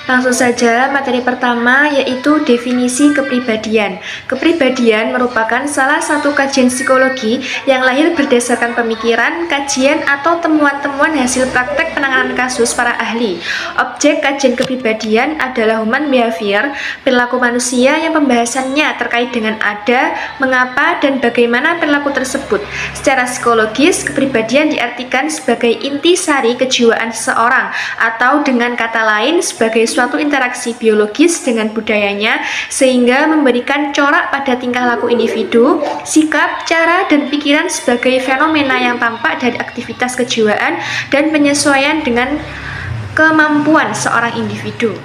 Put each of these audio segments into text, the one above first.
Langsung saja, materi pertama yaitu definisi kepribadian. Kepribadian merupakan salah satu kajian psikologi yang lahir berdasarkan pemikiran, kajian, atau temuan-temuan hasil praktek penanganan kasus para ahli. Objek kajian kepribadian adalah human behavior, perilaku manusia yang pembahasannya terkait dengan ada, mengapa, dan bagaimana perilaku tersebut. Secara psikologis, kepribadian diartikan sebagai intisari kejiwaan seseorang, atau dengan kata lain sebagai suatu interaksi biologis dengan budayanya sehingga memberikan corak pada tingkah laku individu, sikap, cara, dan pikiran sebagai fenomena yang tampak dari aktivitas kejiwaan dan penyesuaian dengan kemampuan seorang individu.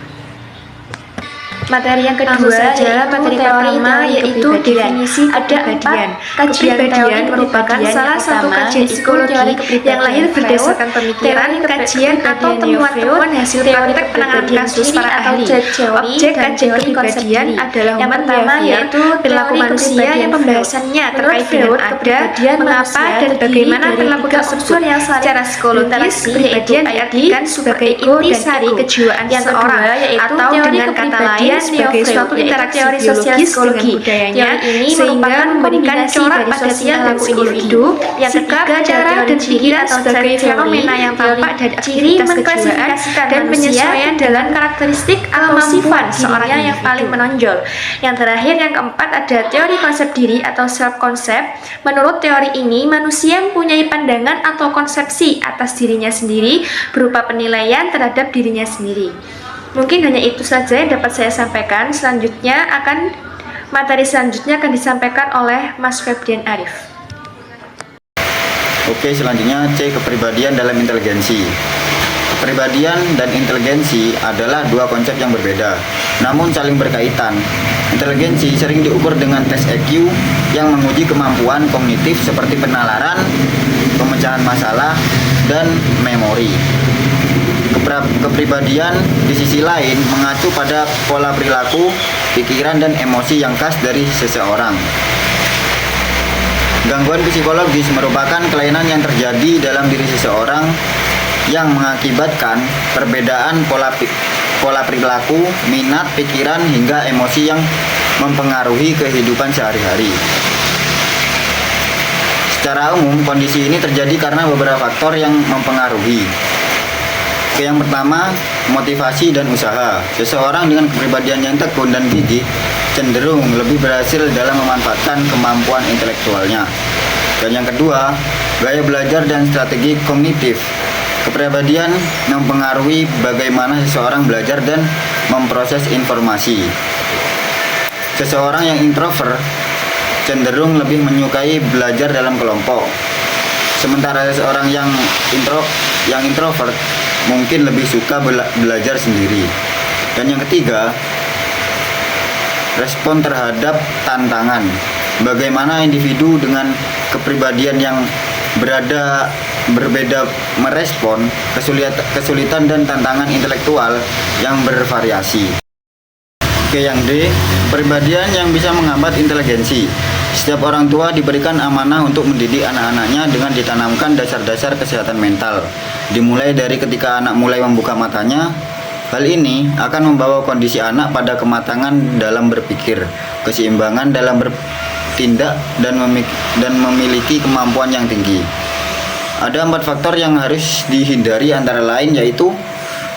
Materi yang kedua saja, materi pertama yaitu definisi kepribadian. Kepribadian merupakan salah satu kajian psikologi yang lahir berdasarkan pemikiran, kajian, atau temuan-temuan hasil praktek penanganan kasus para ahli. Objek kajian kepribadian adalah human behavior, perilaku manusia yang pembahasannya terkait dengan ada, mengapa, dan bagaimana perilaku tersebut. Secara psikologis, kepribadian diartikan sebagai intisari kejiwaan seseorang, atau dengan kata lain sebagai suatu interaksi biologis dengan budayanya sehingga memberikan corak pada tingkah laku individu, sikap, cara, dan pikiran sebagai fenomena yang tampak dari aktivitas kejiwaan dan penyesuaian dalam karakteristik atau sifat seorang yang paling menonjol. Yang terakhir, yang keempat, ada teori konsep diri atau self-concept. Menurut teori ini, manusia mempunyai pandangan atau konsepsi atas dirinya sendiri berupa penilaian terhadap dirinya sendiri. Mungkin hanya itu saja yang dapat saya sampaikan. Materi selanjutnya akan disampaikan oleh Mas Febrian Arif. Oke, selanjutnya C, kepribadian dalam inteligensi. Kepribadian dan inteligensi adalah dua konsep yang berbeda, namun saling berkaitan. Inteligensi sering diukur dengan tes EQ yang menguji kemampuan kognitif seperti penalaran, pemecahan masalah, dan memori. Kepribadian di sisi lain mengacu pada pola perilaku, pikiran, dan emosi yang khas dari seseorang. Gangguan psikologis merupakan kelainan yang terjadi dalam diri seseorang yang mengakibatkan perbedaan pola perilaku, minat, pikiran, hingga emosi yang mempengaruhi kehidupan sehari-hari. Secara umum, kondisi ini terjadi karena beberapa faktor yang mempengaruhi. Yang pertama, motivasi dan usaha. Seseorang dengan kepribadian yang tekun dan gigih cenderung lebih berhasil dalam memanfaatkan kemampuan intelektualnya. Dan yang kedua, gaya belajar dan strategi kognitif. Kepribadian mempengaruhi bagaimana seseorang belajar dan memproses informasi. Seseorang yang introvert cenderung lebih menyukai belajar dalam kelompok. Sementara seseorang yang introvert mungkin lebih suka belajar sendiri. Dan yang ketiga, respon terhadap tantangan. Bagaimana individu dengan kepribadian yang berbeda merespon kesulitan dan tantangan intelektual yang bervariasi. Oke, yang D, kepribadian yang bisa menghambat inteligensi. Setiap orang tua diberikan amanah untuk mendidik anak-anaknya dengan ditanamkan dasar-dasar kesehatan mental. Dimulai dari ketika anak mulai membuka matanya. Hal ini akan membawa kondisi anak pada kematangan dalam berpikir, keseimbangan dalam bertindak, dan memiliki kemampuan yang tinggi. Ada 4 faktor yang harus dihindari, antara lain yaitu: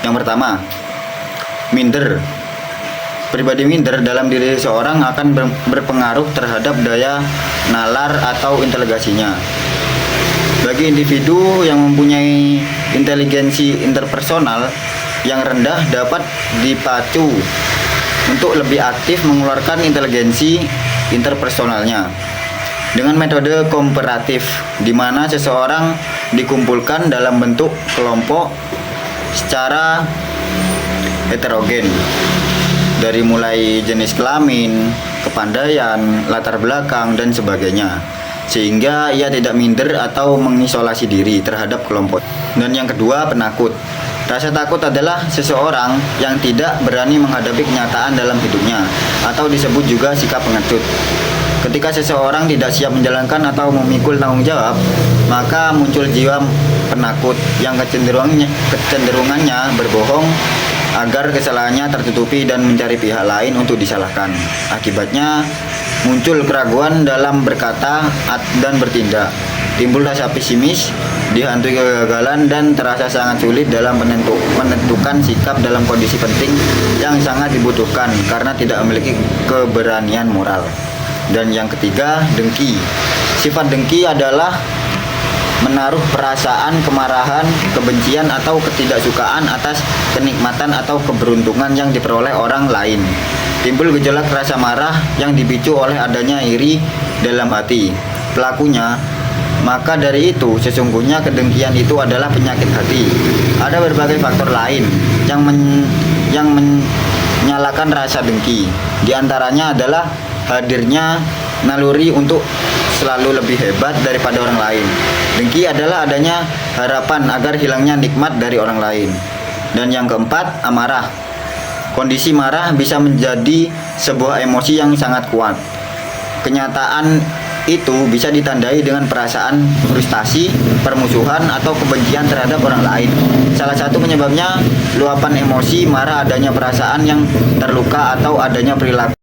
yang pertama, minder. Pribadi minder dalam diri seseorang akan berpengaruh terhadap daya nalar atau inteligasinya. Bagi individu yang mempunyai inteligensi interpersonal yang rendah dapat dipacu untuk lebih aktif mengeluarkan inteligensi interpersonalnya dengan metode komparatif, di mana seseorang dikumpulkan dalam bentuk kelompok secara heterogen, dari mulai jenis kelamin, kepandaian, latar belakang, dan sebagainya, sehingga ia tidak minder atau mengisolasi diri terhadap kelompok. Dan yang kedua, penakut. Rasa takut adalah seseorang yang tidak berani menghadapi kenyataan dalam hidupnya, atau disebut juga sikap pengecut. Ketika seseorang tidak siap menjalankan atau memikul tanggung jawab, maka muncul jiwa penakut yang kecenderungannya berbohong, agar kesalahannya tertutupi dan mencari pihak lain untuk disalahkan. Akibatnya muncul keraguan dalam berkata dan bertindak, timbul rasa pesimis, dihantui kegagalan, dan terasa sangat sulit dalam menentukan sikap dalam kondisi penting yang sangat dibutuhkan karena tidak memiliki keberanian moral. Dan yang ketiga, dengki. Sifat dengki adalah menaruh perasaan kemarahan, kebencian, atau ketidaksukaan atas kenikmatan atau keberuntungan yang diperoleh orang lain. Timbul gejolak rasa marah yang dipicu oleh adanya iri dalam hati pelakunya. Maka dari itu, sesungguhnya kedengkian itu adalah penyakit hati. Ada berbagai faktor lain yang menyalakan rasa dengki. Di antaranya adalah hadirnya naluri untuk selalu lebih hebat daripada orang lain. Dengki adalah adanya harapan agar hilangnya nikmat dari orang lain. Dan yang keempat, amarah. Kondisi marah bisa menjadi sebuah emosi yang sangat kuat. Kenyataan itu bisa ditandai dengan perasaan frustasi, permusuhan, atau kebencian terhadap orang lain. Salah satu penyebabnya luapan emosi marah adanya perasaan yang terluka atau adanya perilaku